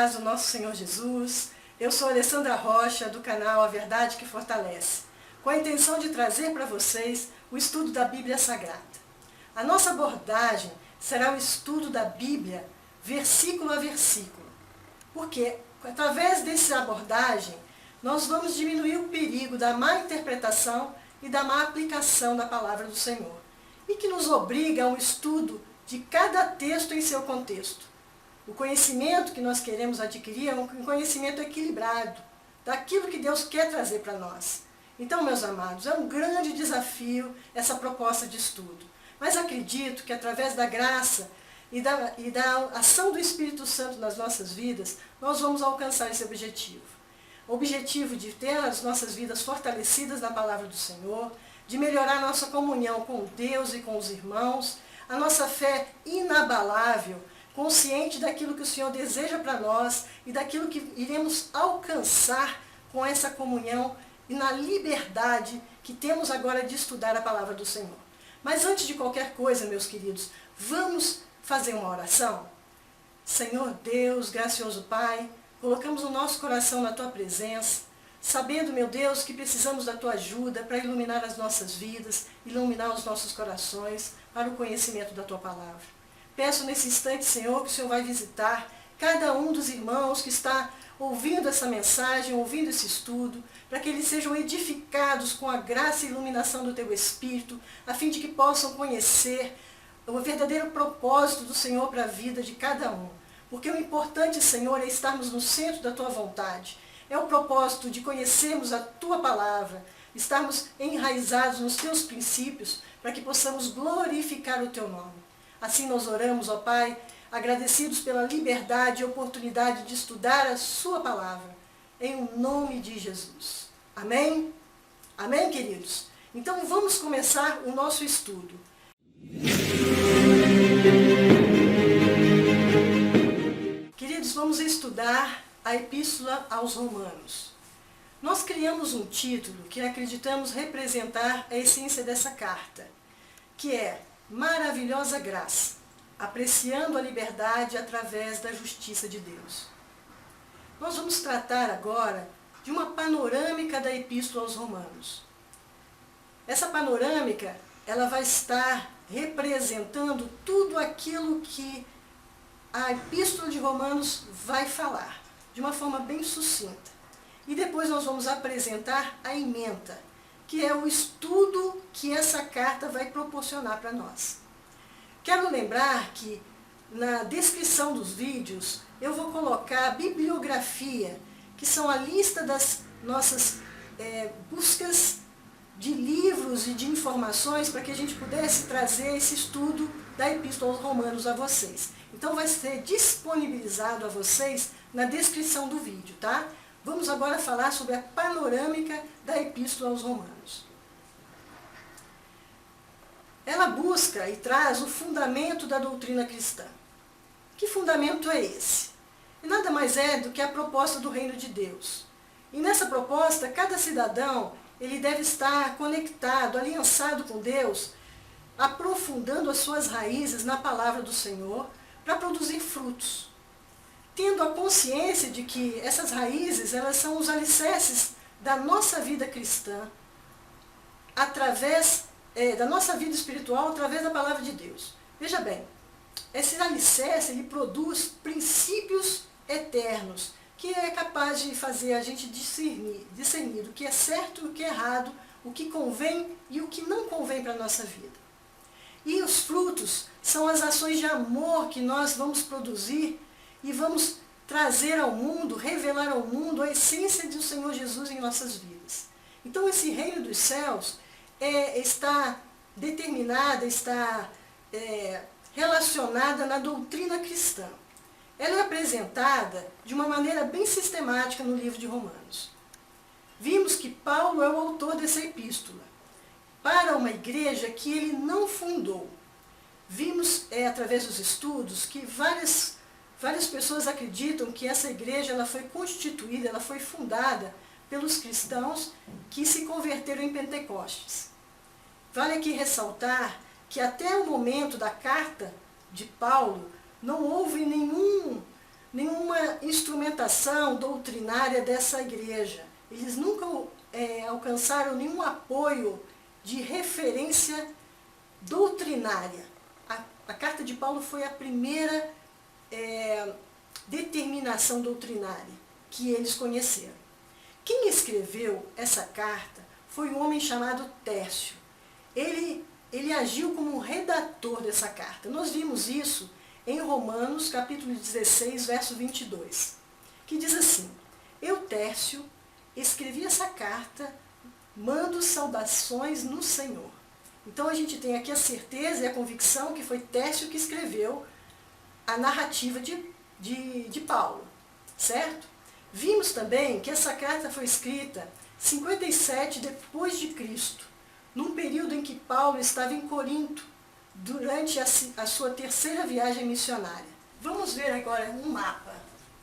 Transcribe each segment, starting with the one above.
paz do nosso Senhor Jesus. Eu sou Alessandra Rocha, do canal A Verdade que Fortalece, com a intenção de trazer para vocês o estudo da Bíblia Sagrada. A nossa abordagem será o estudo da Bíblia, versículo a versículo, porque através dessa abordagem nós vamos diminuir o perigo da má interpretação e da má aplicação da palavra do Senhor, e que nos obriga a um estudo de cada texto em seu contexto. O conhecimento que nós queremos adquirir é um conhecimento equilibrado, daquilo que Deus quer trazer para nós. Então, meus amados, é um grande desafio essa proposta de estudo. Mas acredito que através da graça e da ação do Espírito Santo nas nossas vidas, nós vamos alcançar esse objetivo. O objetivo de ter as nossas vidas fortalecidas na palavra do Senhor, de melhorar a nossa comunhão com Deus e com os irmãos, a nossa fé inabalável, consciente daquilo que o Senhor deseja para nós e daquilo que iremos alcançar com essa comunhão e na liberdade que temos agora de estudar a palavra do Senhor. Mas antes de qualquer coisa, meus queridos, vamos fazer uma oração? Senhor Deus, gracioso Pai, colocamos o nosso coração na Tua presença, sabendo, meu Deus, que precisamos da Tua ajuda para iluminar as nossas vidas, iluminar os nossos corações para o conhecimento da Tua palavra. Peço nesse instante, Senhor, que o Senhor vai visitar cada um dos irmãos que está ouvindo essa mensagem, ouvindo esse estudo, para que eles sejam edificados com a graça e iluminação do Teu Espírito, a fim de que possam conhecer o verdadeiro propósito do Senhor para a vida de cada um. Porque o importante, Senhor, é estarmos no centro da Tua vontade. É o propósito de conhecermos a Tua palavra, estarmos enraizados nos Teus princípios, para que possamos glorificar o Teu nome. Assim nós oramos, ó Pai, agradecidos pela liberdade e oportunidade de estudar a Sua palavra, em nome de Jesus. Amém? Amém, queridos? Então vamos começar o nosso estudo. Queridos, vamos estudar a Epístola aos Romanos. Nós criamos um título que acreditamos representar a essência dessa carta, que é Maravilhosa Graça, apreciando a liberdade através da justiça de Deus. Nós vamos tratar agora de uma panorâmica da Epístola aos Romanos. Essa panorâmica, ela vai estar representando tudo aquilo que a Epístola de Romanos vai falar, de uma forma bem sucinta. E depois nós vamos apresentar a ementa, que é o estudo que essa carta vai proporcionar para nós. Quero lembrar que na descrição dos vídeos eu vou colocar a bibliografia, que são a lista das nossas buscas de livros e de informações para que a gente pudesse trazer esse estudo da Epístola aos Romanos a vocês. Então vai ser disponibilizado a vocês na descrição do vídeo, tá? Vamos agora falar sobre a panorâmica da Epístola aos Romanos. Ela busca e traz o fundamento da doutrina cristã. Que fundamento é esse? E nada mais é do que a proposta do reino de Deus. E nessa proposta, cada cidadão ele deve estar conectado, aliançado com Deus, aprofundando as suas raízes na palavra do Senhor para produzir frutos. Tendo a consciência de que essas raízes, elas são os alicerces da nossa vida cristã, através da nossa vida espiritual, através da palavra de Deus. Veja bem, esse alicerce, ele produz princípios eternos, que é capaz de fazer a gente discernir o que é certo e o que é errado, o que convém e o que não convém para a nossa vida. E os frutos são as ações de amor que nós vamos produzir e vamos trazer ao mundo, revelar ao mundo a essência do Senhor Jesus em nossas vidas. Então esse reino dos céus está determinada, está relacionada na doutrina cristã. Ela é apresentada de uma maneira bem sistemática no livro de Romanos. Vimos que Paulo é o autor dessa epístola, para uma igreja que ele não fundou. Vimos, através dos estudos, que várias pessoas acreditam que essa igreja ela foi constituída, ela foi fundada pelos cristãos que se converteram em Pentecostes. Vale aqui ressaltar que até o momento da carta de Paulo não houve nenhuma instrumentação doutrinária dessa igreja. Eles nunca alcançaram nenhum apoio de referência doutrinária. A carta de Paulo foi a primeira determinação doutrinária que eles conheceram. Quem escreveu essa carta foi um homem chamado Tércio. Ele agiu como um redator dessa carta. Nós vimos isso em Romanos, capítulo 16, verso 22, que diz assim: Eu, Tércio, escrevi essa carta, mando saudações no Senhor. Então a gente tem aqui a certeza e a convicção que foi Tércio que escreveu a narrativa de Paulo, certo? Vimos também que essa carta foi escrita 57 depois de Cristo, num período em que Paulo estava em Corinto, durante a sua terceira viagem missionária. Vamos ver agora um mapa.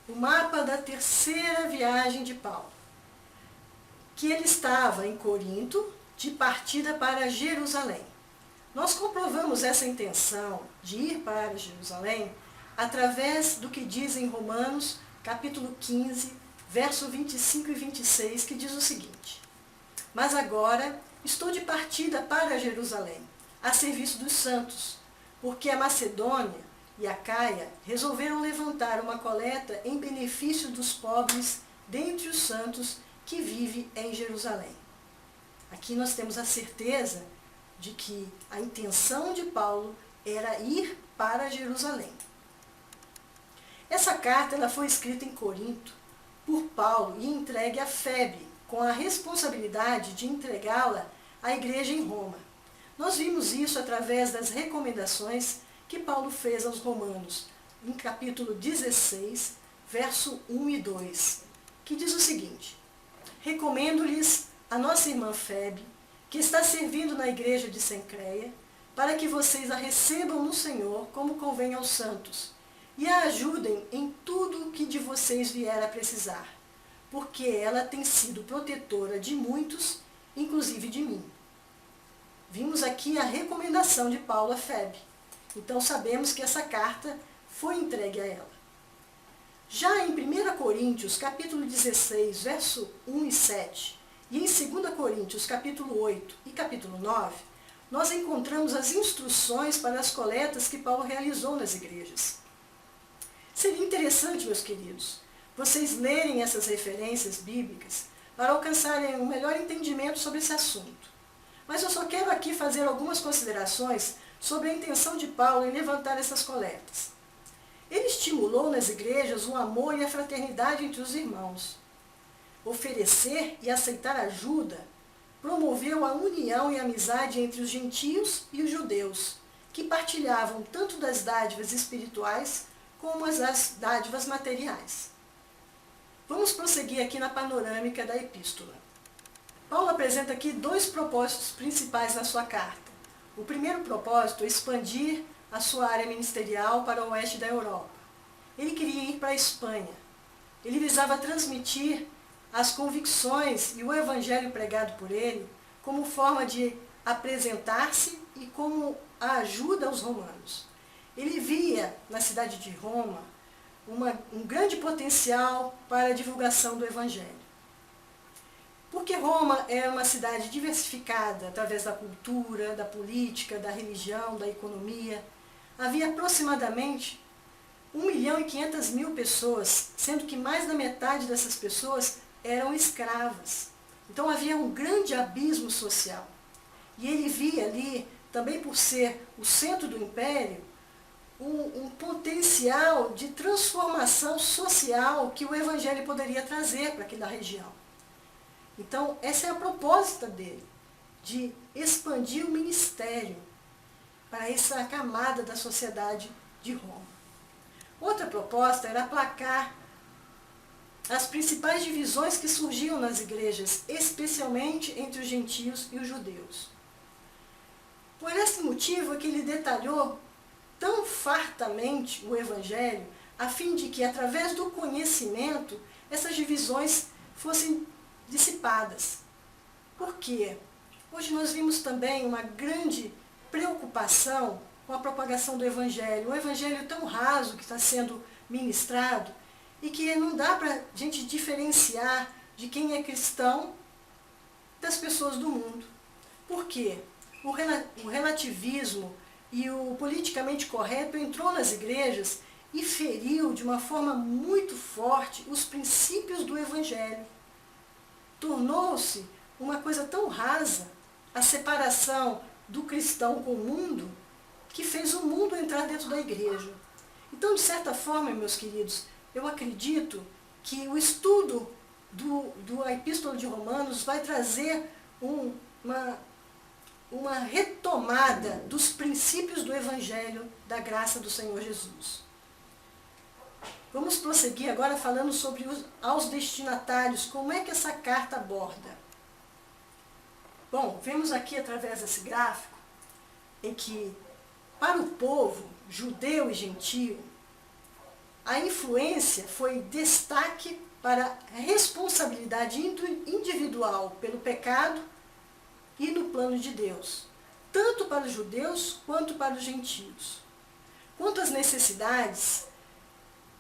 O mapa da terceira viagem de Paulo. Que ele estava em Corinto, de partida para Jerusalém. Nós comprovamos essa intenção de ir para Jerusalém através do que diz em Romanos, capítulo 15, verso 25 e 26, que diz o seguinte: Mas agora estou de partida para Jerusalém, a serviço dos santos, porque a Macedônia e a Caia resolveram levantar uma coleta em benefício dos pobres dentre os santos que vivem em Jerusalém. Aqui nós temos a certeza de que a intenção de Paulo era ir para Jerusalém. Essa carta ela foi escrita em Corinto por Paulo e entregue a Febe, com a responsabilidade de entregá-la à igreja em Roma. Nós vimos isso através das recomendações que Paulo fez aos romanos, em capítulo 16, verso 1 e 2, que diz o seguinte: Recomendo-lhes a nossa irmã Febe, que está servindo na igreja de Cencreia, para que vocês a recebam no Senhor como convém aos santos, e a ajudem em tudo o que de vocês vier a precisar, porque ela tem sido protetora de muitos, inclusive de mim. Vimos aqui a recomendação de Paulo a Febe. Então sabemos que essa carta foi entregue a ela. Já em 1 Coríntios, capítulo 16, verso 1 e 7, e em 2 Coríntios, capítulo 8 e capítulo 9, nós encontramos as instruções para as coletas que Paulo realizou nas igrejas. Seria interessante, meus queridos, vocês lerem essas referências bíblicas para alcançarem um melhor entendimento sobre esse assunto. Mas eu só quero aqui fazer algumas considerações sobre a intenção de Paulo em levantar essas coletas. Ele estimulou nas igrejas o amor e a fraternidade entre os irmãos. Oferecer e aceitar ajuda promoveu a união e a amizade entre os gentios e os judeus, que partilhavam tanto das dádivas espirituais como as dádivas materiais. Vamos prosseguir aqui na panorâmica da epístola. Paulo apresenta aqui dois propósitos principais na sua carta. O primeiro propósito é expandir a sua área ministerial para o oeste da Europa. Ele queria ir para a Espanha. Ele visava transmitir as convicções e o evangelho pregado por ele como forma de apresentar-se e como a ajuda aos romanos. Ele via na cidade de Roma um grande potencial para a divulgação do evangelho. Porque Roma era uma cidade diversificada através da cultura, da política, da religião, da economia. Havia aproximadamente 1.500.000 pessoas, sendo que mais da metade dessas pessoas eram escravas. Então havia um grande abismo social. E ele via ali, também por ser o centro do império, um potencial de transformação social que o evangelho poderia trazer para aquela região. Então, essa é a proposta dele, de expandir o ministério para essa camada da sociedade de Roma. Outra proposta era aplacar as principais divisões que surgiam nas igrejas, especialmente entre os gentios e os judeus. Por esse motivo é que ele detalhou tão fartamente o evangelho, a fim de que, através do conhecimento, essas divisões fossem dissipadas. Por quê? Hoje nós vimos também uma grande preocupação com a propagação do evangelho. Um evangelho tão raso que está sendo ministrado, e que não dá para a gente diferenciar de quem é cristão das pessoas do mundo. Por quê? O relativismo e o politicamente correto entrou nas igrejas e feriu de uma forma muito forte os princípios do Evangelho. Tornou-se uma coisa tão rasa a separação do cristão com o mundo, que fez o mundo entrar dentro da igreja. Então, de certa forma, meus queridos, eu acredito que o estudo da Epístola de Romanos vai trazer uma retomada dos princípios do Evangelho da graça do Senhor Jesus. Vamos prosseguir agora falando sobre aos destinatários, como é que essa carta aborda. Bom, vemos aqui através desse gráfico em que, para o povo judeu e gentio, a influência foi destaque para a responsabilidade individual pelo pecado e no plano de Deus, tanto para os judeus quanto para os gentios. Quanto às necessidades,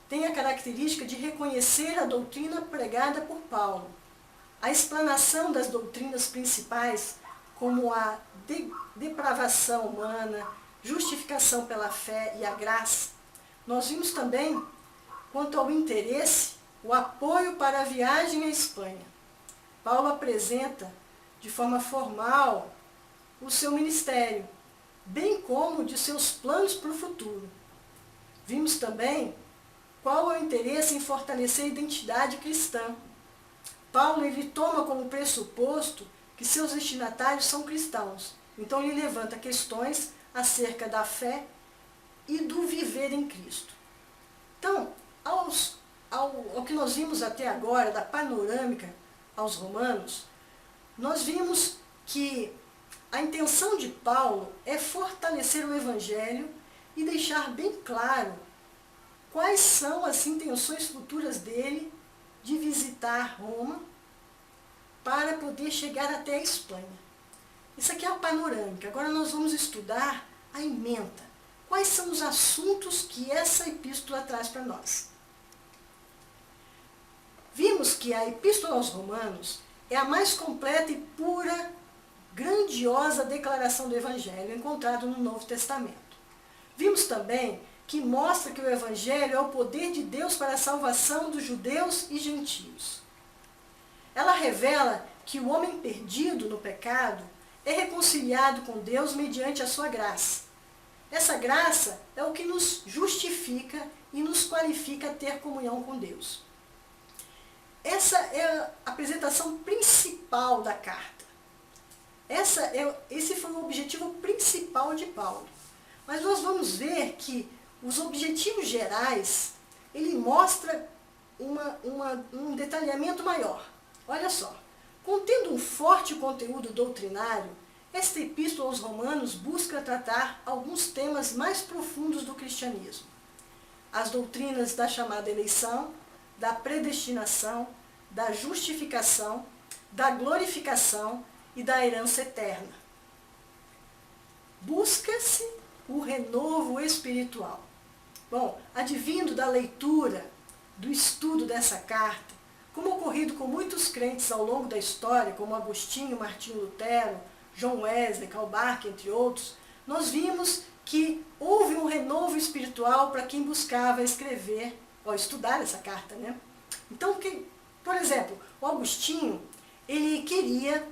tem a característica de reconhecer a doutrina pregada por Paulo, a explanação das doutrinas principais, como a depravação humana, justificação pela fé e a graça. Nós vimos também, quanto ao interesse, o apoio para a viagem à Espanha. Paulo apresenta de forma formal o seu ministério, bem como de seus planos para o futuro. Vimos também qual é o interesse em fortalecer a identidade cristã. Paulo ele toma como pressuposto que seus destinatários são cristãos. Então ele levanta questões acerca da fé e do viver em Cristo. Então, ao que nós vimos até agora, da panorâmica aos Romanos, nós vimos que a intenção de Paulo é fortalecer o Evangelho e deixar bem claro quais são as intenções futuras dele de visitar Roma para poder chegar até a Espanha. Isso aqui é a panorâmica. Agora nós vamos estudar a ementa. Quais são os assuntos que essa epístola traz para nós? Vimos que a Epístola aos Romanos é a mais completa e pura, grandiosa declaração do Evangelho encontrada no Novo Testamento. Vimos também que mostra que o Evangelho é o poder de Deus para a salvação dos judeus e gentios. Ela revela que o homem perdido no pecado é reconciliado com Deus mediante a sua graça. Essa graça é o que nos justifica e nos qualifica a ter comunhão com Deus. Essa é a apresentação principal da carta. Esse foi o objetivo principal de Paulo. Mas nós vamos ver que os objetivos gerais, ele mostra um detalhamento maior. Olha só, contendo um forte conteúdo doutrinário, esta epístola aos Romanos busca tratar alguns temas mais profundos do cristianismo. As doutrinas da chamada eleição, da predestinação, da justificação, da glorificação e da herança eterna. Busca-se o renovo espiritual. Bom, advindo da leitura, do estudo dessa carta, como ocorrido com muitos crentes ao longo da história, como Agostinho, Martinho Lutero, John Wesley, Karl Barth, entre outros, nós vimos que houve um renovo espiritual para quem buscava escrever, ou estudar essa carta, né? Então, por exemplo, o Agostinho, ele queria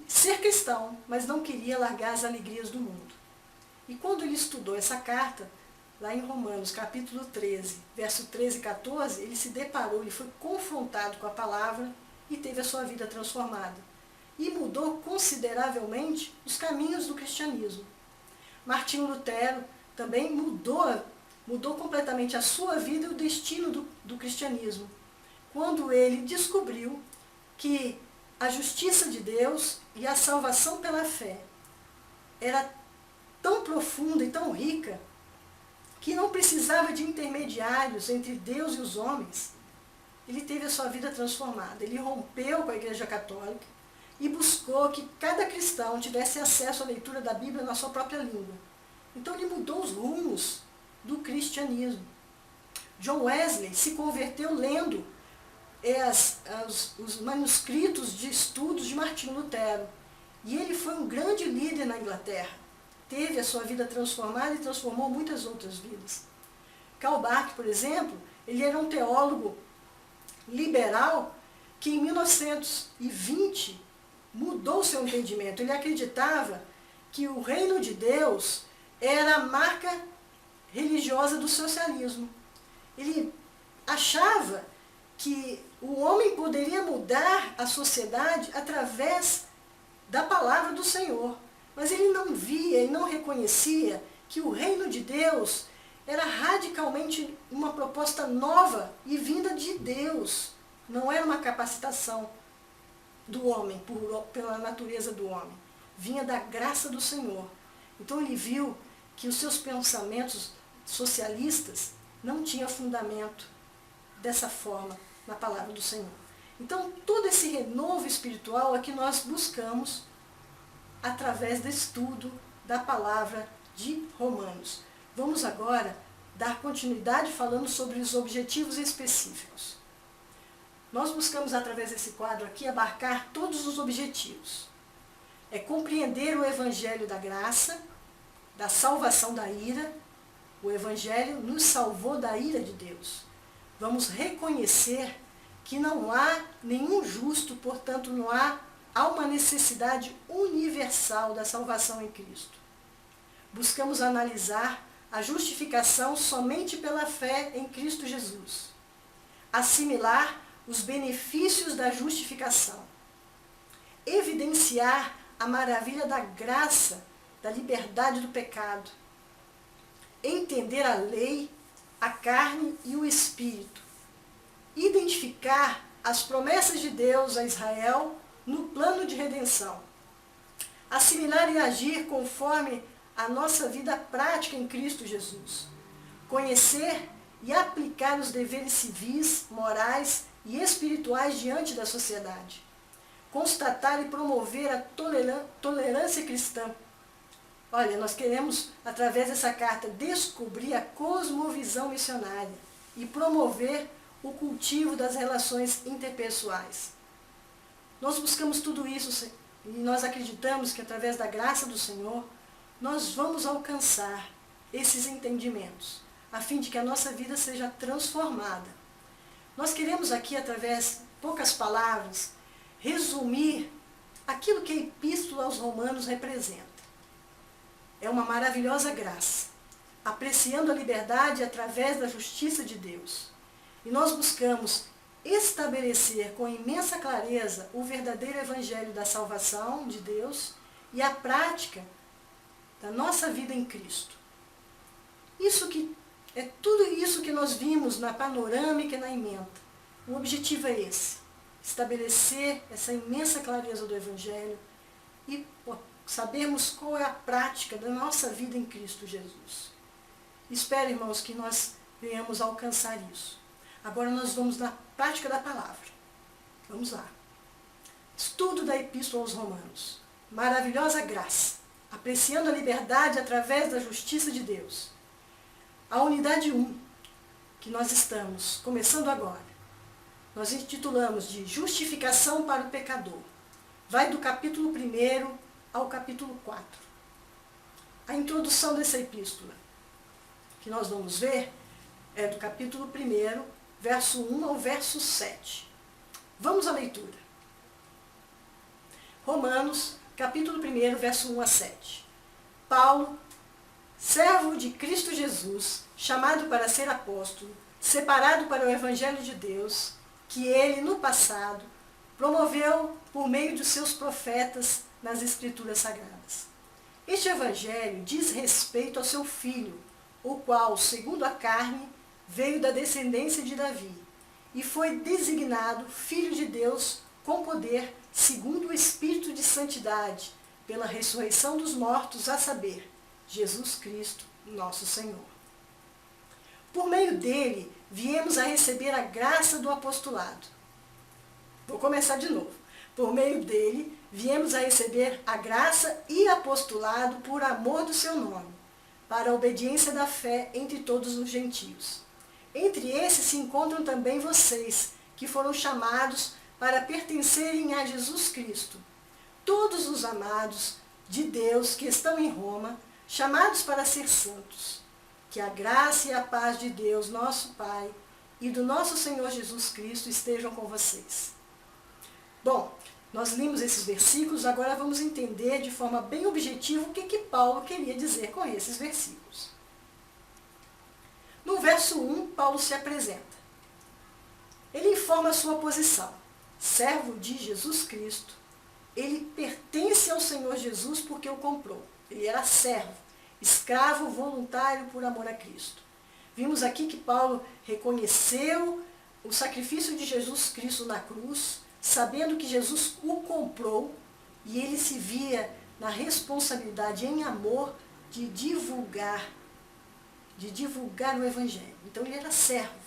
ser cristão, mas não queria largar as alegrias do mundo. E quando ele estudou essa carta, lá em Romanos, capítulo 13, verso 13 e 14, ele se deparou, ele foi confrontado com a palavra e teve a sua vida transformada. E mudou consideravelmente os caminhos do cristianismo. Martinho Lutero também mudou completamente a sua vida e o destino do cristianismo, quando ele descobriu que a justiça de Deus e a salvação pela fé era tão profunda e tão rica que não precisava de intermediários entre Deus e os homens. Ele teve a sua vida transformada. Ele rompeu com a Igreja Católica e buscou que cada cristão tivesse acesso à leitura da Bíblia na sua própria língua. Então ele mudou os rumos do cristianismo. John Wesley se converteu lendo os manuscritos de estudos de Martinho Lutero. E ele foi um grande líder na Inglaterra. Teve a sua vida transformada e transformou muitas outras vidas. Karl Barth, por exemplo, ele era um teólogo liberal que em 1920 mudou seu entendimento. Ele acreditava que o reino de Deus era a marca religiosa do socialismo. Ele achava que o homem poderia mudar a sociedade através da palavra do Senhor. Mas ele não via e não reconhecia que o reino de Deus era radicalmente uma proposta nova e vinda de Deus. Não era uma capacitação do homem, pela natureza do homem. Vinha da graça do Senhor. Então ele viu que os seus pensamentos socialistas não tinham fundamento dessa forma na palavra do Senhor. Então todo esse renovo espiritual é que nós buscamos através do estudo da palavra de Romanos. Vamos agora dar continuidade falando sobre os objetivos específicos. Nós buscamos através desse quadro aqui abarcar todos os objetivos. É compreender o Evangelho da graça, da salvação da ira. O Evangelho nos salvou da ira de Deus. Vamos reconhecer que não há nenhum justo, portanto há uma necessidade universal da salvação em Cristo. Buscamos analisar a justificação somente pela fé em Cristo Jesus. Assimilar os benefícios da justificação. Evidenciar a maravilha da graça, da liberdade do pecado. Entender a lei, a carne e o espírito. Identificar as promessas de Deus a Israel no plano de redenção. Assimilar e agir conforme a nossa vida prática em Cristo Jesus. Conhecer e aplicar os deveres civis, morais e espirituais diante da sociedade. Constatar e promover a tolerância cristã. Olha, nós queremos, através dessa carta, descobrir a cosmovisão missionária e promover o cultivo das relações interpessoais. Nós buscamos tudo isso e nós acreditamos que através da graça do Senhor, nós vamos alcançar esses entendimentos, a fim de que a nossa vida seja transformada. Nós queremos aqui, através de poucas palavras, resumir aquilo que a Epístola aos Romanos representa. É uma maravilhosa graça, apreciando a liberdade através da justiça de Deus. E nós buscamos estabelecer com imensa clareza o verdadeiro evangelho da salvação de Deus e a prática da nossa vida em Cristo. É tudo isso que nós vimos na panorâmica e na ementa. O objetivo é esse, estabelecer essa imensa clareza do evangelho e sabermos qual é a prática da nossa vida em Cristo Jesus. Espero, irmãos, que nós venhamos alcançar isso. Agora nós vamos na prática da palavra. Vamos lá. Estudo da Epístola aos Romanos. Maravilhosa graça, apreciando a liberdade através da justiça de Deus. A unidade 1, que nós estamos começando agora, nós intitulamos de Justificação para o Pecador. Vai do capítulo 1 ao capítulo 4. A introdução dessa epístola, que nós vamos ver, é do capítulo 1, verso 1 ao verso 7. Vamos à leitura. Romanos, capítulo 1, verso 1 a 7. Paulo, servo de Cristo Jesus, chamado para ser apóstolo, separado para o Evangelho de Deus, que ele, no passado, promoveu por meio de seus profetas nas Escrituras Sagradas. Este Evangelho diz respeito ao seu Filho, o qual, segundo a carne, veio da descendência de Davi, e foi designado Filho de Deus com poder, segundo o Espírito de Santidade, pela ressurreição dos mortos, a saber, Jesus Cristo, nosso Senhor. Por meio dele, viemos a receber a graça do apostolado. Vou começar de novo. Por meio dele, viemos a receber a graça e apostolado por amor do seu nome, para a obediência da fé entre todos os gentios. Entre esses se encontram também vocês, que foram chamados para pertencerem a Jesus Cristo. Todos os amados de Deus que estão em Roma, chamados para ser santos. Que a graça e a paz de Deus, nosso Pai, e do nosso Senhor Jesus Cristo estejam com vocês. Bom, nós lemos esses versículos, agora vamos entender de forma bem objetiva o que Paulo queria dizer com esses versículos. No verso 1, Paulo se apresenta. Ele informa a sua posição. Servo de Jesus Cristo, ele pertence ao Senhor Jesus porque o comprou. Ele era servo, escravo voluntário por amor a Cristo. Vimos aqui que Paulo reconheceu o sacrifício de Jesus Cristo na cruz, sabendo que Jesus o comprou, e ele se via na responsabilidade em amor de divulgar o Evangelho. Então ele era servo.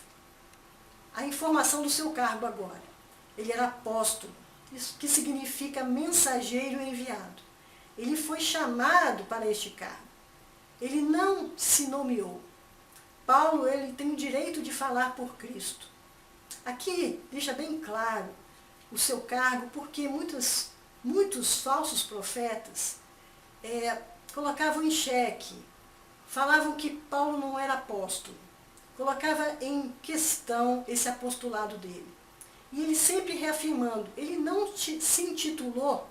A informação do seu cargo agora. Ele era apóstolo, isso que significa mensageiro enviado. Ele foi chamado para este cargo. Ele não se nomeou. Paulo, ele tem o direito de falar por Cristo. Aqui deixa bem claro o seu cargo, porque muitos falsos profetas colocavam em xeque, falavam que Paulo não era apóstolo, colocava em questão esse apostolado dele. E ele sempre reafirmando, ele não se intitulou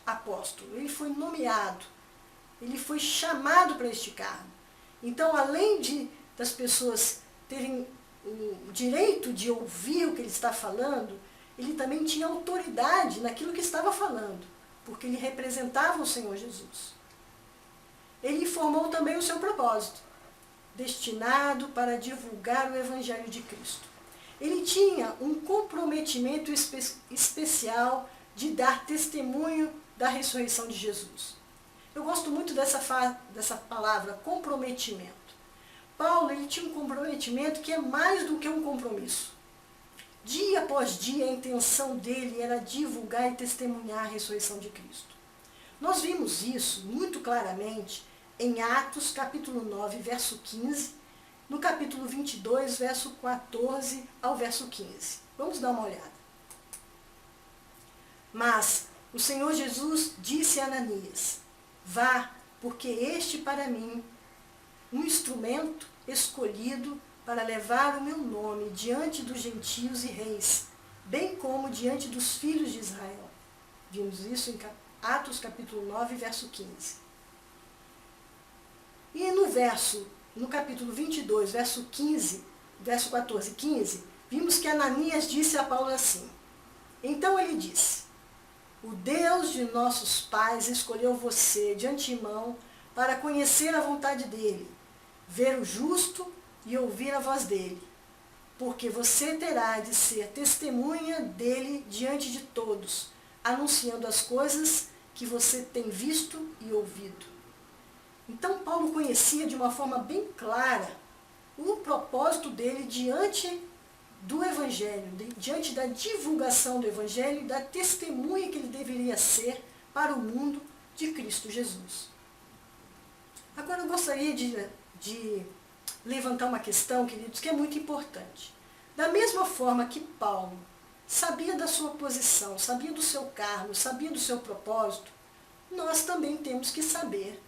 apóstolo, ele foi nomeado, ele foi chamado para este cargo. Então, além das pessoas terem o direito de ouvir o que ele está falando, ele também tinha autoridade naquilo que estava falando, porque ele representava o Senhor Jesus. Ele informou também o seu propósito, destinado para divulgar o Evangelho de Cristo. Ele tinha um comprometimento especial de dar testemunho da ressurreição de Jesus. Eu gosto muito dessa palavra, comprometimento. Paulo, ele tinha um comprometimento que é mais do que um compromisso. Dia após dia, a intenção dele era divulgar e testemunhar a ressurreição de Cristo. Nós vimos isso muito claramente em Atos, capítulo 9, verso 15, no capítulo 22, verso 14 ao verso 15. Vamos dar uma olhada. Mas o Senhor Jesus disse a Ananias, vá, porque este para mim, um instrumento escolhido para levar o meu nome diante dos gentios e reis, bem como diante dos filhos de Israel. Vimos isso em Atos capítulo 9, verso 15. E no capítulo 22, verso 14 e 15, vimos que Ananias disse a Paulo assim, então ele disse, o Deus de nossos pais escolheu você de antemão para conhecer a vontade dele, ver o justo e ouvir a voz dele, porque você terá de ser testemunha dele diante de todos, anunciando as coisas que você tem visto e ouvido. Então Paulo conhecia de uma forma bem clara o propósito dele diante do Evangelho, diante da divulgação do Evangelho e da testemunha que ele deveria ser para o mundo de Cristo Jesus. Agora eu gostaria de levantar uma questão, queridos, que é muito importante. Da mesma forma que Paulo sabia da sua posição, sabia do seu cargo, sabia do seu propósito, nós também temos que saber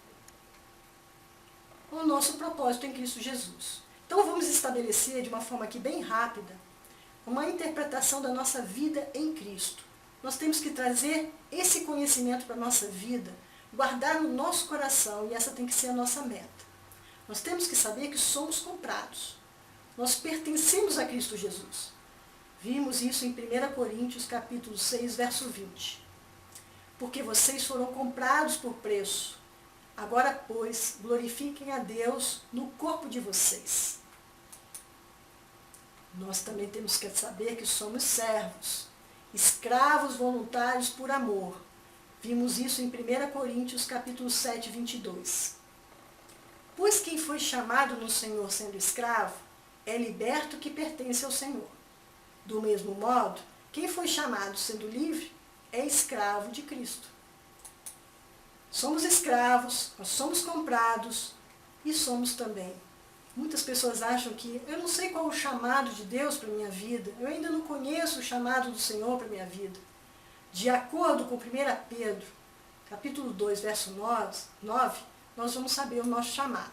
o nosso propósito em Cristo Jesus. Então vamos estabelecer de uma forma aqui bem rápida uma interpretação da nossa vida em Cristo. Nós temos que trazer esse conhecimento para a nossa vida, guardar no nosso coração, e essa tem que ser a nossa meta. Nós temos que saber que somos comprados. Nós pertencemos a Cristo Jesus. Vimos isso em 1 Coríntios capítulo 6, verso 20. Porque vocês foram comprados por preço. Agora, pois, glorifiquem a Deus no corpo de vocês. Nós também temos que saber que somos servos, escravos voluntários por amor. Vimos isso em 1 Coríntios capítulo 7, 22. Pois quem foi chamado no Senhor sendo escravo, é liberto que pertence ao Senhor. Do mesmo modo, quem foi chamado sendo livre, é escravo de Cristo. Somos escravos, nós somos comprados e somos também Muitas pessoas acham que eu não sei qual o chamado de Deus para a minha vida, eu ainda não conheço o chamado do Senhor para a minha vida. De acordo com 1 Pedro, capítulo 2, verso 9, nós vamos saber o nosso chamado.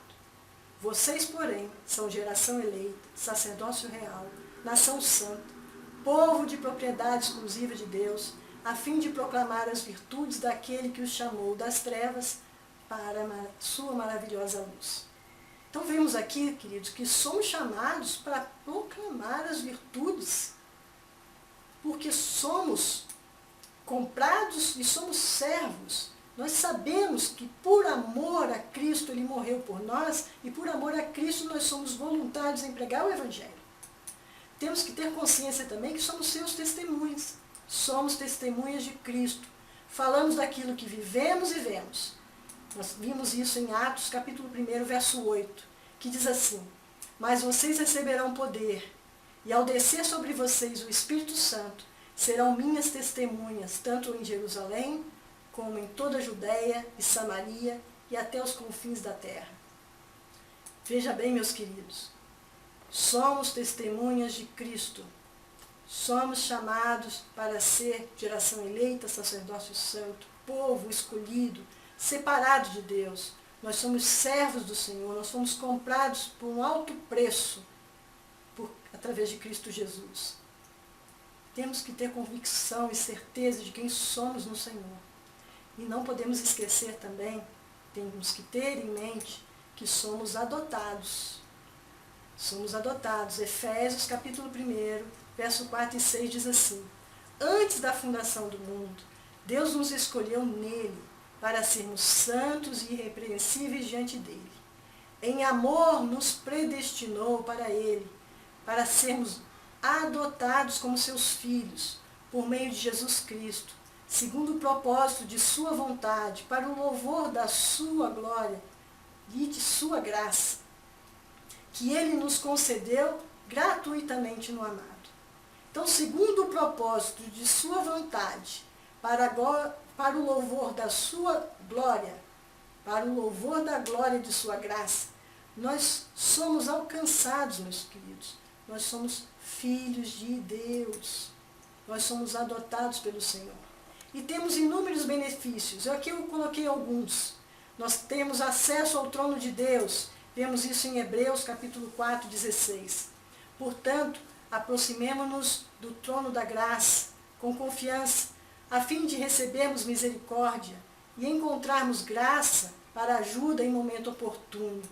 Vocês, porém, são geração eleita, sacerdócio real, nação santa, povo de propriedade exclusiva de Deus, a fim de proclamar as virtudes daquele que os chamou das trevas para a sua maravilhosa luz. Então vemos aqui, queridos, que somos chamados para proclamar as virtudes, porque somos comprados e somos servos. Nós sabemos que por amor a Cristo Ele morreu por nós e por amor a Cristo nós somos voluntários em pregar o Evangelho. Temos que ter consciência também que somos seus testemunhas. Somos testemunhas de Cristo. Falamos daquilo que vivemos e vemos. Nós vimos isso em Atos, capítulo 1, verso 8, que diz assim: mas vocês receberão poder, e ao descer sobre vocês o Espírito Santo, serão minhas testemunhas, tanto em Jerusalém, como em toda a Judéia e Samaria, e até os confins da terra. Veja bem, meus queridos, somos testemunhas de Cristo. Somos chamados para ser geração eleita, sacerdócio santo, povo escolhido, separado de Deus. Nós somos servos do Senhor, nós fomos comprados por um alto preço através de Cristo Jesus. Temos que ter convicção e certeza de quem somos no Senhor. E não podemos esquecer também, temos que ter em mente que somos adotados. Somos adotados. Efésios capítulo 1, verso 4 e 6 diz assim: antes da fundação do mundo, Deus nos escolheu nele para sermos santos e irrepreensíveis diante dele. Em amor nos predestinou para ele, para sermos adotados como seus filhos, por meio de Jesus Cristo, segundo o propósito de sua vontade, para o louvor da sua glória e de sua graça, que ele nos concedeu gratuitamente no amado. Então, segundo o propósito de sua vontade, para o louvor da sua glória, para o louvor da glória de sua graça, nós somos alcançados, meus queridos. Nós somos filhos de Deus. Nós somos adotados pelo Senhor. E temos inúmeros benefícios. Aqui eu coloquei alguns. Nós temos acesso ao trono de Deus. Vemos isso em Hebreus capítulo 4, 16. Portanto, aproximemo-nos do trono da graça com confiança, a fim de recebermos misericórdia e encontrarmos graça para ajuda em momento oportuno.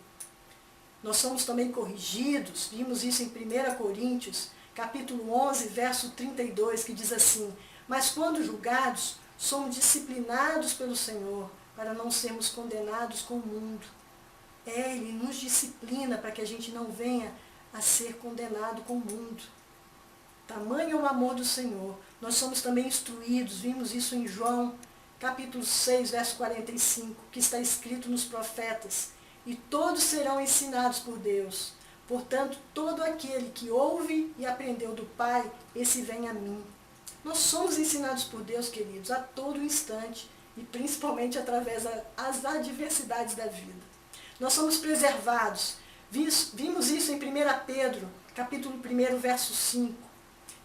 Nós somos também corrigidos, vimos isso em 1 Coríntios, capítulo 11, verso 32, que diz assim: mas quando julgados, somos disciplinados pelo Senhor, para não sermos condenados com o mundo. Ele nos disciplina para que a gente não venha a ser condenado com o mundo. Tamanho é o amor do Senhor. Nós somos também instruídos, vimos isso em João, capítulo 6, verso 45, que está escrito nos profetas: e todos serão ensinados por Deus. Portanto, todo aquele que ouve e aprendeu do Pai, esse vem a mim. Nós somos ensinados por Deus, queridos, a todo instante, e principalmente através das adversidades da vida. Nós somos preservados. Vimos isso em 1 Pedro, capítulo 1, verso 5,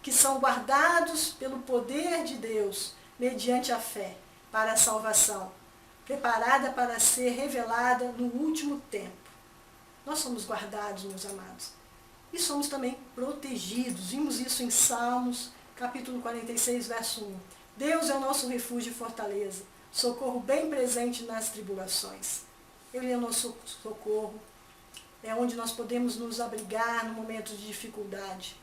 que são guardados pelo poder de Deus, mediante a fé, para a salvação, preparada para ser revelada no último tempo. Nós somos guardados, meus amados. E somos também protegidos. Vimos isso em Salmos, capítulo 46, verso 1. Deus é o nosso refúgio e fortaleza, socorro bem presente nas tribulações. Ele é o nosso socorro, é onde nós podemos nos abrigar no momento de dificuldade.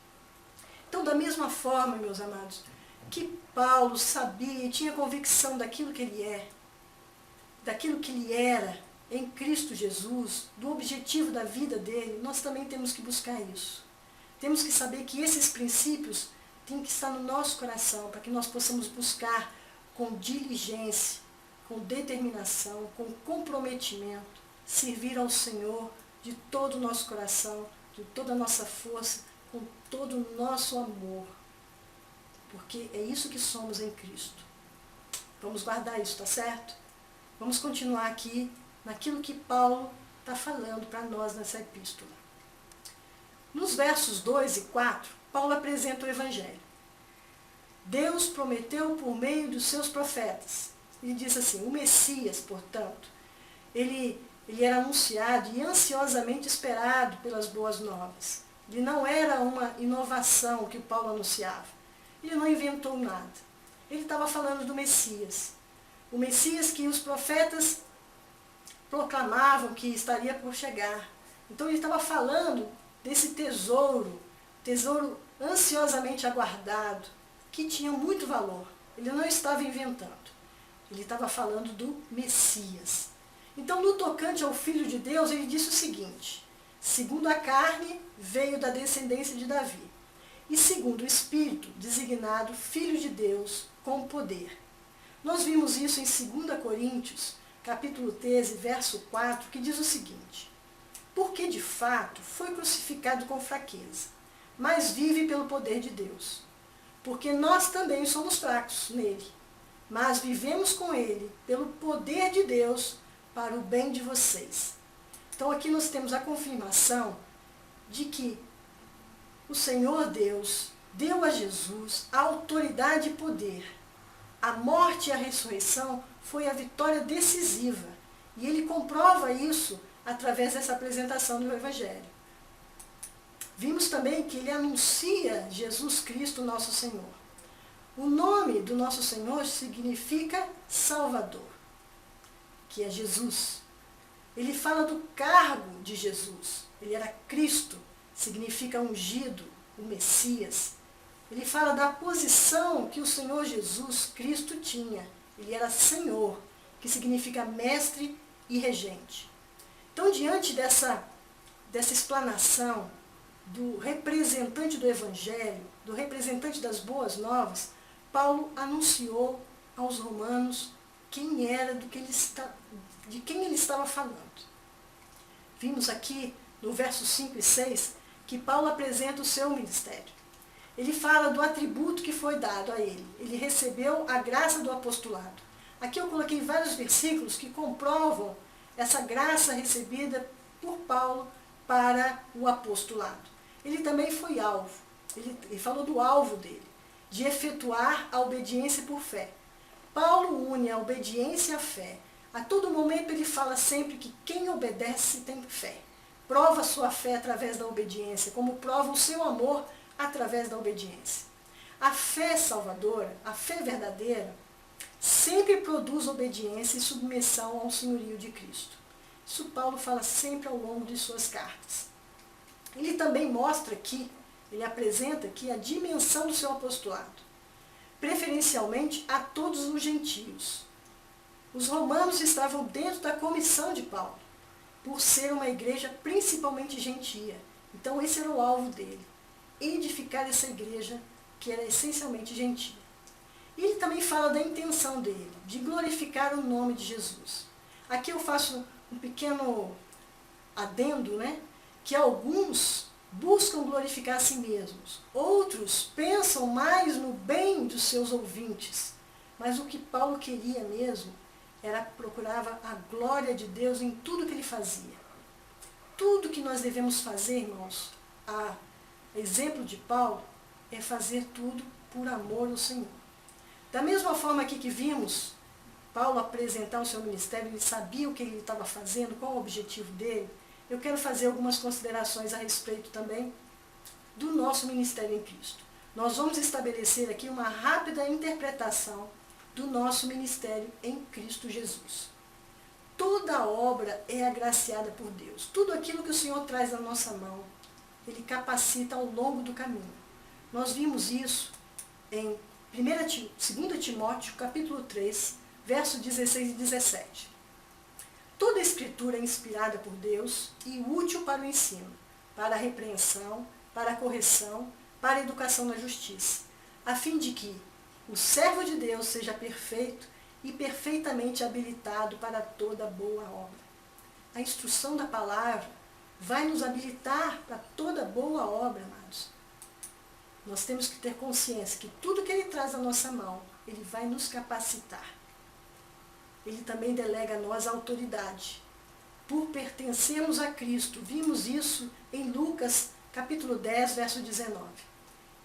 Então, da mesma forma, meus amados, que Paulo sabia e tinha convicção daquilo que ele é, daquilo que ele era em Cristo Jesus, do objetivo da vida dele, nós também temos que buscar isso. Temos que saber que esses princípios têm que estar no nosso coração, para que nós possamos buscar com diligência, com determinação, com comprometimento, servir ao Senhor de todo o nosso coração, de toda a nossa força, com todo o nosso amor. Porque é isso que somos em Cristo. Vamos guardar isso, tá certo? Vamos continuar aqui naquilo que Paulo está falando para nós nessa epístola. Nos versos 2 e 4, Paulo apresenta o Evangelho. Deus prometeu por meio dos seus profetas. Ele diz assim, o Messias, portanto, ele era anunciado e ansiosamente esperado pelas boas novas. Ele não era uma inovação que Paulo anunciava. Ele não inventou nada. Ele estava falando do Messias. O Messias que os profetas proclamavam que estaria por chegar. Então ele estava falando desse tesouro ansiosamente aguardado, que tinha muito valor. Ele não estava inventando. Ele estava falando do Messias. Então, no tocante ao Filho de Deus, ele disse o seguinte, segundo a carne, veio da descendência de Davi, e segundo o Espírito, designado Filho de Deus, com poder. Nós vimos isso em 2 Coríntios, capítulo 13, verso 4, que diz o seguinte, porque de fato foi crucificado com fraqueza, mas vive pelo poder de Deus. Porque nós também somos fracos nele, mas vivemos com ele pelo poder de Deus para o bem de vocês. Então aqui nós temos a confirmação de que o Senhor Deus deu a Jesus a autoridade e poder. A morte e a ressurreição foi a vitória decisiva. E ele comprova isso através dessa apresentação do Evangelho. Vimos também que ele anuncia Jesus Cristo, nosso Senhor. O nome do nosso Senhor significa Salvador, que é Jesus. Ele fala do cargo de Jesus. Ele era Cristo, significa ungido, o Messias. Ele fala da posição que o Senhor Jesus Cristo tinha. Ele era Senhor, que significa mestre e regente. Então, diante dessa explanação do representante do Evangelho, do representante das boas novas, Paulo anunciou aos romanos quem era, de quem ele estava falando. Vimos aqui no versos 5 e 6 que Paulo apresenta o seu ministério. Ele fala do atributo que foi dado a ele. Ele recebeu a graça do apostolado. Aqui eu coloquei vários versículos que comprovam essa graça recebida por Paulo para o apostolado. Ele também foi alvo. Ele falou do alvo dele, de efetuar a obediência por fé. Paulo une a obediência à fé. A todo momento ele fala sempre que quem obedece tem fé. Prova a sua fé através da obediência, como prova o seu amor através da obediência. A fé salvadora, a fé verdadeira, sempre produz obediência e submissão ao senhorio de Cristo. Isso Paulo fala sempre ao longo de suas cartas. Ele também mostra aqui, ele apresenta aqui a dimensão do seu apostolado, preferencialmente a todos os gentios. Os romanos estavam dentro da comissão de Paulo, por ser uma igreja principalmente gentia. Então esse era o alvo dele, edificar essa igreja que era essencialmente gentia. E ele também fala da intenção dele, de glorificar o nome de Jesus. Aqui eu faço um pequeno adendo, né? Que alguns buscam glorificar a si mesmos. Outros pensam mais no bem dos seus ouvintes. Mas o que Paulo queria mesmo procurava a glória de Deus em tudo que ele fazia. Tudo que nós devemos fazer, irmãos, a exemplo de Paulo, é fazer tudo por amor ao Senhor. Da mesma forma aqui que vimos Paulo apresentar o seu ministério, ele sabia o que ele estava fazendo, qual o objetivo dele. Eu quero fazer algumas considerações a respeito também do nosso ministério em Cristo. Nós vamos estabelecer aqui uma rápida interpretação do nosso ministério em Cristo Jesus. Toda obra é agraciada por Deus. Tudo aquilo que o Senhor traz na nossa mão, Ele capacita ao longo do caminho. Nós vimos isso em 2 Timóteo, capítulo 3, versos 16 e 17. Toda a Escritura é inspirada por Deus e útil para o ensino, para a repreensão, para a correção, para a educação na justiça, a fim de que o servo de Deus seja perfeito e perfeitamente habilitado para toda boa obra. A instrução da palavra vai nos habilitar para toda boa obra, amados. Nós temos que ter consciência que tudo que Ele traz na nossa mão, Ele vai nos capacitar. Ele também delega a nós a autoridade. Por pertencermos a Cristo, vimos isso em Lucas capítulo 10, verso 19.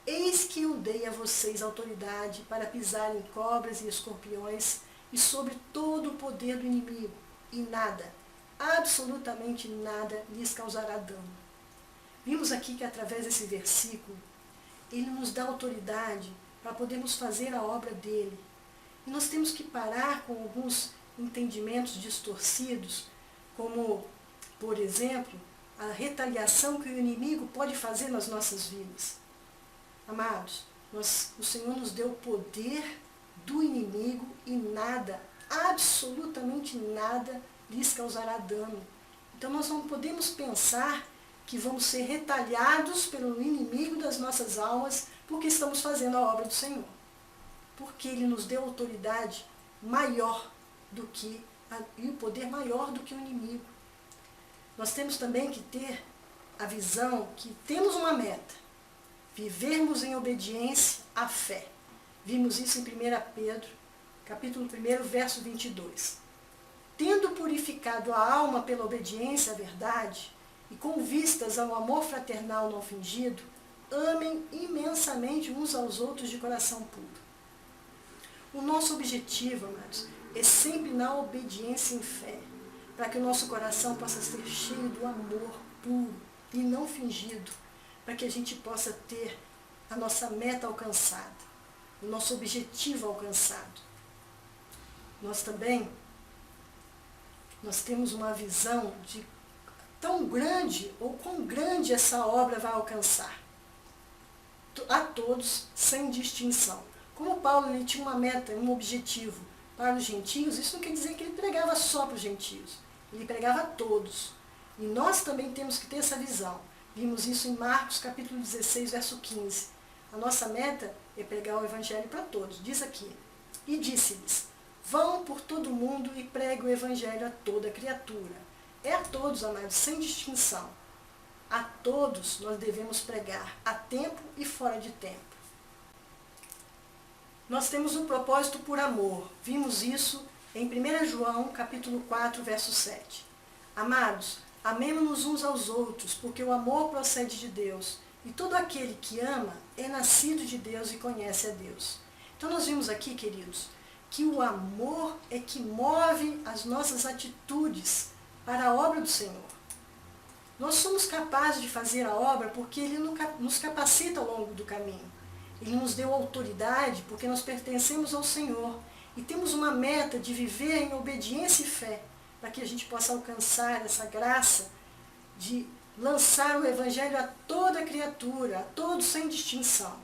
Eis que eu dei a vocês autoridade para pisar em cobras e escorpiões e sobre todo o poder do inimigo, e nada, absolutamente nada, lhes causará dano. Vimos aqui que através desse versículo, ele nos dá autoridade para podermos fazer a obra dele. E nós temos que parar com alguns entendimentos distorcidos, como, por exemplo, a retaliação que o inimigo pode fazer nas nossas vidas. Amados, o Senhor nos deu o poder do inimigo e nada, absolutamente nada, lhes causará dano. Então nós não podemos pensar que vamos ser retaliados pelo inimigo das nossas almas porque estamos fazendo a obra do Senhor. Porque Ele nos deu autoridade maior do que, e o poder maior do que o inimigo. Nós temos também que ter a visão que temos uma meta, vivermos em obediência à fé. Vimos isso em 1 Pedro, capítulo 1, verso 22. Tendo purificado a alma pela obediência à verdade, e com vistas ao amor fraternal não fingido, amem imensamente uns aos outros de coração puro. O nosso objetivo, amados, é sempre na obediência em fé, para que o nosso coração possa ser cheio do amor puro e não fingido, para que a gente possa ter a nossa meta alcançada, o nosso objetivo alcançado. Nós temos uma visão de tão grande, ou quão grande essa obra vai alcançar. A todos, sem distinção. Como Paulo ele tinha uma meta, um objetivo para os gentios, isso não quer dizer que ele pregava só para os gentios. Ele pregava a todos. E nós também temos que ter essa visão. Vimos isso em Marcos, capítulo 16, verso 15. A nossa meta é pregar o evangelho para todos. Diz aqui, e disse-lhes, vão por todo o mundo e preguem o evangelho a toda criatura. É a todos, amados, sem distinção. A todos nós devemos pregar, a tempo e fora de tempo. Nós temos um propósito por amor. Vimos isso em 1 João, capítulo 4, verso 7. Amados, amemo-nos uns aos outros, porque o amor procede de Deus. E todo aquele que ama é nascido de Deus e conhece a Deus. Então nós vimos aqui, queridos, que o amor é que move as nossas atitudes para a obra do Senhor. Nós somos capazes de fazer a obra porque Ele nos capacita ao longo do caminho. Ele nos deu autoridade porque nós pertencemos ao Senhor e temos uma meta de viver em obediência e fé, para que a gente possa alcançar essa graça de lançar o Evangelho a toda criatura, a todos sem distinção,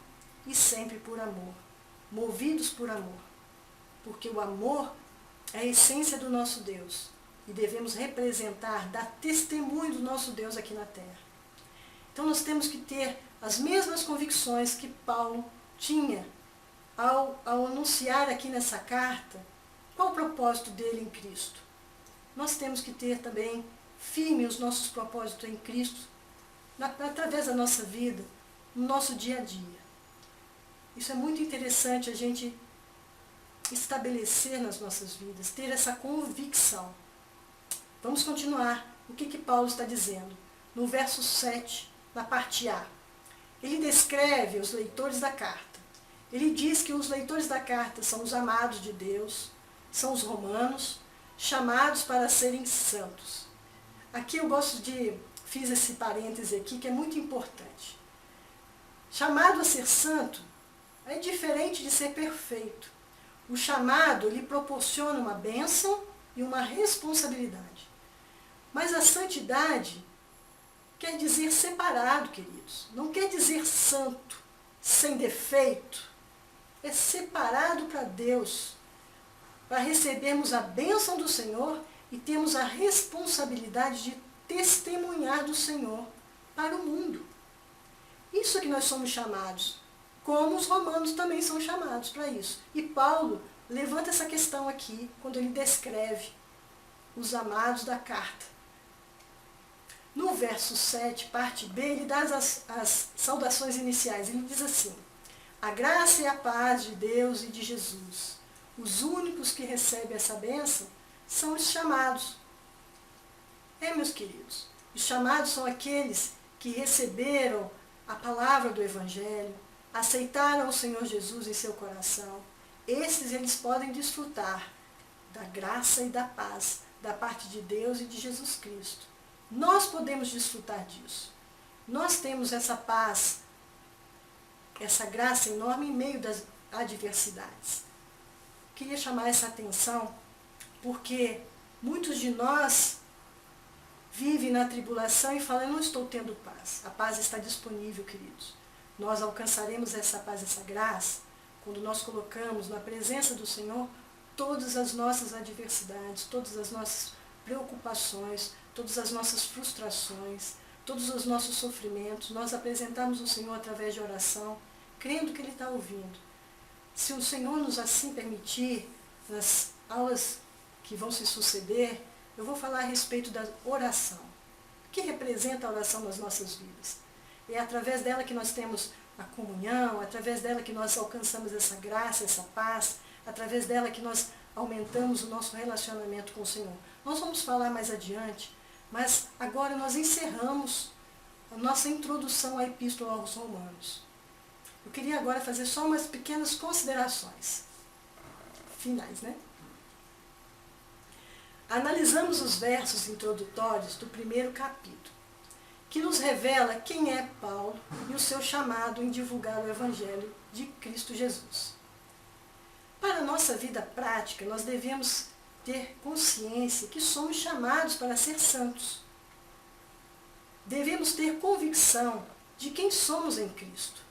e sempre por amor, movidos por amor, porque o amor é a essência do nosso Deus e devemos representar, dar testemunho do nosso Deus aqui na terra. Então nós temos que ter as mesmas convicções que Paulo tinha ao anunciar aqui nessa carta qual o propósito dele em Cristo. Nós temos que ter também firme os nossos propósitos em Cristo, através da nossa vida, no nosso dia a dia. Isso é muito interessante a gente estabelecer nas nossas vidas, ter essa convicção. Vamos continuar. O que Paulo está dizendo? No verso 7, na parte A. Ele descreve os leitores da carta. Ele diz que os leitores da carta são os amados de Deus, são os romanos, chamados para serem santos. Aqui eu fiz esse parêntese aqui, que é muito importante. Chamado a ser santo é diferente de ser perfeito. O chamado lhe proporciona uma bênção e uma responsabilidade. Mas a santidade quer dizer separado, queridos. Não quer dizer santo, sem defeito. É separado para Deus, para recebermos a bênção do Senhor e termos a responsabilidade de testemunhar do Senhor para o mundo. Isso que nós somos chamados, como os romanos também são chamados para isso. E Paulo levanta essa questão aqui, quando ele descreve os amados da carta. No verso 7, parte B, ele dá as saudações iniciais. Ele diz assim, a graça e a paz de Deus e de Jesus. Os únicos que recebem essa bênção são os chamados. Meus queridos, os chamados são aqueles que que receberam a palavra do Evangelho, aceitaram o Senhor Jesus em seu coração, esses eles podem desfrutar da graça e da paz da parte de Deus e de Jesus Cristo. Nós podemos desfrutar disso. Nós temos essa paz, essa graça enorme em meio das adversidades. Queria chamar essa atenção porque muitos de nós vivem na tribulação e falam, eu não estou tendo paz. A paz está disponível, queridos. Nós alcançaremos essa paz, essa graça, quando nós colocamos na presença do Senhor todas as nossas adversidades, todas as nossas preocupações, todas as nossas frustrações, todos os nossos sofrimentos. Nós apresentamos o Senhor através de oração, crendo que Ele está ouvindo. Se o Senhor nos assim permitir, nas aulas que vão se suceder, eu vou falar a respeito da oração. O que representa a oração nas nossas vidas? É através dela que nós temos a comunhão, através dela que nós alcançamos essa graça, essa paz, através dela que nós aumentamos o nosso relacionamento com o Senhor. Nós vamos falar mais adiante, mas agora nós encerramos a nossa introdução à Epístola aos Romanos. Eu queria agora fazer só umas pequenas considerações finais, né? Analisamos os versos introdutórios do primeiro capítulo, que nos revela quem é Paulo e o seu chamado em divulgar o Evangelho de Cristo Jesus. Para a nossa vida prática, nós devemos ter consciência que somos chamados para ser santos. Devemos ter convicção de quem somos em Cristo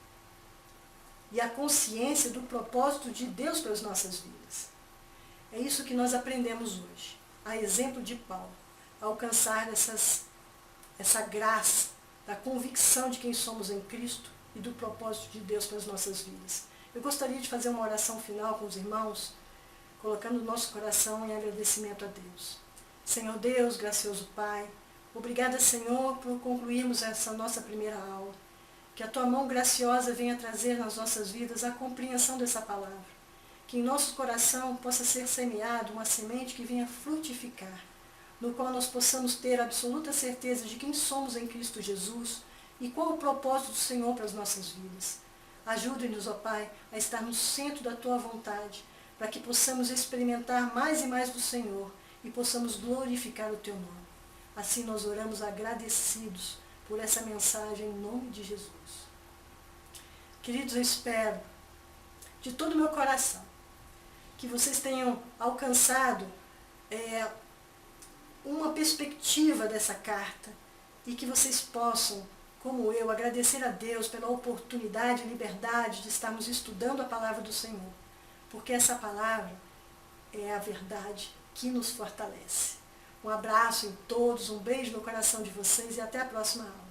e a consciência do propósito de Deus para as nossas vidas. É isso que nós aprendemos hoje, a exemplo de Paulo, a alcançar essa graça da convicção de quem somos em Cristo e do propósito de Deus para as nossas vidas. Eu gostaria de fazer uma oração final com os irmãos, colocando o nosso coração em agradecimento a Deus. Senhor Deus, gracioso Pai, obrigada, Senhor, por concluirmos essa nossa primeira aula. Que a Tua mão graciosa venha trazer nas nossas vidas a compreensão dessa palavra. Que em nosso coração possa ser semeada uma semente que venha frutificar, no qual nós possamos ter absoluta certeza de quem somos em Cristo Jesus e qual o propósito do Senhor para as nossas vidas. Ajude-nos, ó Pai, a estar no centro da Tua vontade, para que possamos experimentar mais e mais do Senhor e possamos glorificar o Teu nome. Assim nós oramos agradecidos por essa mensagem em nome de Jesus. Queridos, eu espero de todo o meu coração que vocês tenham alcançado uma perspectiva dessa carta e que vocês possam, como eu, agradecer a Deus pela oportunidade e liberdade de estarmos estudando a palavra do Senhor, porque essa palavra é a verdade que nos fortalece. Um abraço em todos, um beijo no coração de vocês e até a próxima aula.